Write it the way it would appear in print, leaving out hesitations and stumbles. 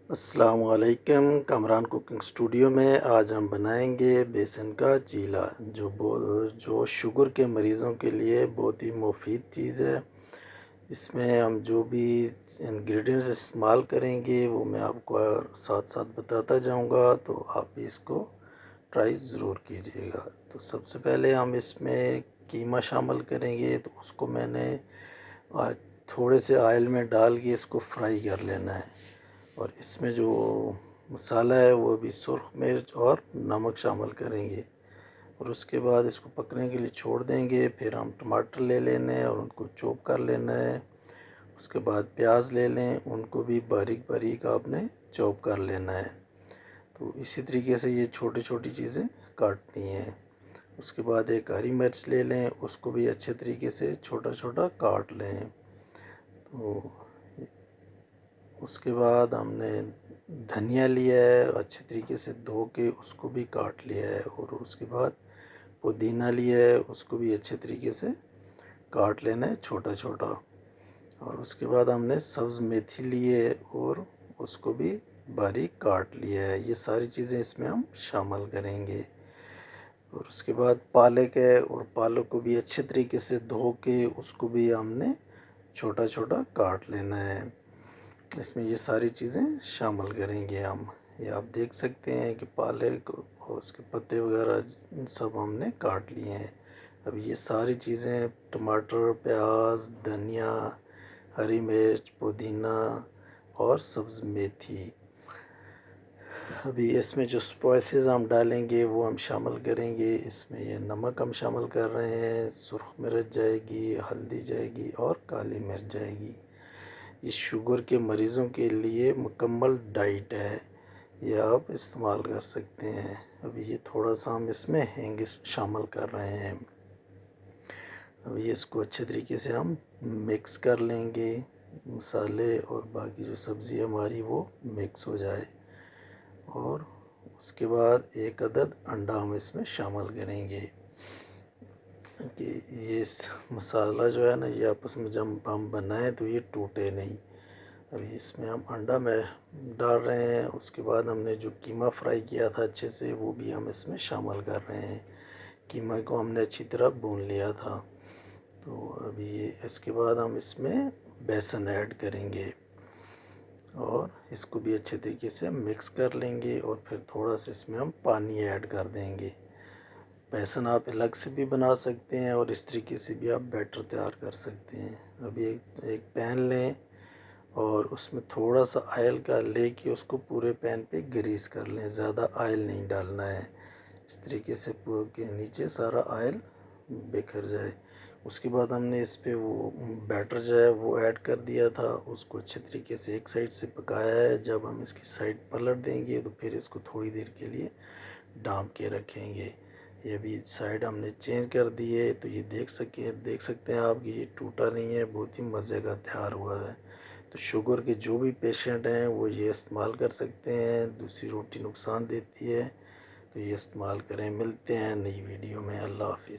अस्सलाम वालेकुम। Kamran cooking studio में आज हम बनाएंगे बेसन का चीला जो शुगर के मरीज़ों के लिए बहुत ही मुफीद चीज़ है। इसमें हम जो भी इंग्रेडिएंट्स इस्तेमाल करेंगे वो मैं आपको साथ साथ बताता जाऊंगा, तो आप भी इसको ट्राई ज़रूर कीजिएगा। तो सबसे पहले हम इसमें कीमा शामिल करेंगे, तो उसको मैंने आज थोड़े से ऑयल में डाल के इसको फ्राई कर लेना है। और इसमें जो मसाला है वो भी सुर्ख मिर्च और नमक शामिल करेंगे और उसके बाद इसको पकने के लिए छोड़ देंगे। फिर हम टमाटर ले लेने हैं और उनको चॉप कर लेना है। उसके बाद प्याज ले लें, उनको भी बारीक बारीक आपने चॉप कर लेना है। तो इसी तरीके से ये छोटी छोटी चीज़ें काटनी है। उसके बाद एक हरी मिर्च ले लें, उसको भी अच्छे तरीके से छोटा छोटा काट लें। तो उसके बाद हमने धनिया लिया है, अच्छे तरीके से धो के उसको भी काट लिया है। और उसके बाद पुदीना लिया है, उसको भी अच्छे तरीके से काट लेना है छोटा छोटा। और उसके बाद हमने सब्ज़ मेथी ली है और उसको भी बारीक काट लिया है। ये सारी चीज़ें इसमें हम शामिल करेंगे। और उसके बाद पालक है, और पालक को भी अच्छे तरीके से धो के उसको भी हमने छोटा छोटा काट लेना है। इसमें ये सारी चीज़ें शामिल करेंगे हम। ये आप देख सकते हैं कि पालक और उसके पत्ते वगैरह सब हमने काट लिए हैं। अब ये सारी चीज़ें टमाटर, प्याज, धनिया, हरी मिर्च, पुदीना और सब्ज़ मेथी, अभी इसमें जो स्पाइसेस हम डालेंगे वो हम शामिल करेंगे। इसमें ये नमक हम शामिल कर रहे हैं, सुर्ख मिर्च जाएगी, हल्दी जाएगी और काली मिर्च जाएगी। ये शुगर के मरीज़ों के लिए मुकम्मल डाइट है, ये आप इस्तेमाल कर सकते हैं। अभी ये थोड़ा सा हम इसमें हींग शामिल कर रहे हैं। अभी इसको अच्छे तरीके से हम मिक्स कर लेंगे, मसाले और बाकी जो सब्ज़ी हमारी वो मिक्स हो जाए। और उसके बाद एक अदद अंडा हम इसमें शामिल करेंगे कि ये मसाला जो है ना, ये आपस में जब हम बनाएं तो ये टूटे नहीं। अभी इसमें हम अंडा में डाल रहे हैं। उसके बाद हमने जो कीमा फ्राई किया था अच्छे से, वो भी हम इसमें शामिल कर रहे हैं। कीमा को हमने अच्छी तरह भून लिया था। तो अभी इसके बाद हम इसमें बेसन ऐड करेंगे और इसको भी अच्छे तरीके से मिक्स कर लेंगे। और फिर थोड़ा सा इसमें हम पानी ऐड कर देंगे। बेसन आप अलग से भी बना सकते हैं और इस तरीके से भी आप बैटर तैयार कर सकते हैं। अभी एक पैन लें और उसमें थोड़ा सा ऑयल का लेके उसको पूरे पैन पे ग्रीस कर लें। ज़्यादा ऑयल नहीं डालना है, इस तरीके से पूरे के नीचे सारा ऑयल बिखर जाए। उसके बाद हमने इस पे वो बैटर जो है वो ऐड कर दिया था, उसको अच्छे तरीके से एक साइड से पकाया है। जब हम इसकी साइड पलट देंगे तो फिर इसको थोड़ी देर के लिए ढाँप के रखेंगे। ये भी साइड हमने चेंज कर दी है, तो ये देख सकते हैं आप कि ये टूटा नहीं है, बहुत ही मज़े का तैयार हुआ है। तो शुगर के जो भी पेशेंट हैं वो ये इस्तेमाल कर सकते हैं। दूसरी रोटी नुकसान देती है, तो ये इस्तेमाल करें। मिलते हैं नई वीडियो में। अल्लाह हाफिज़।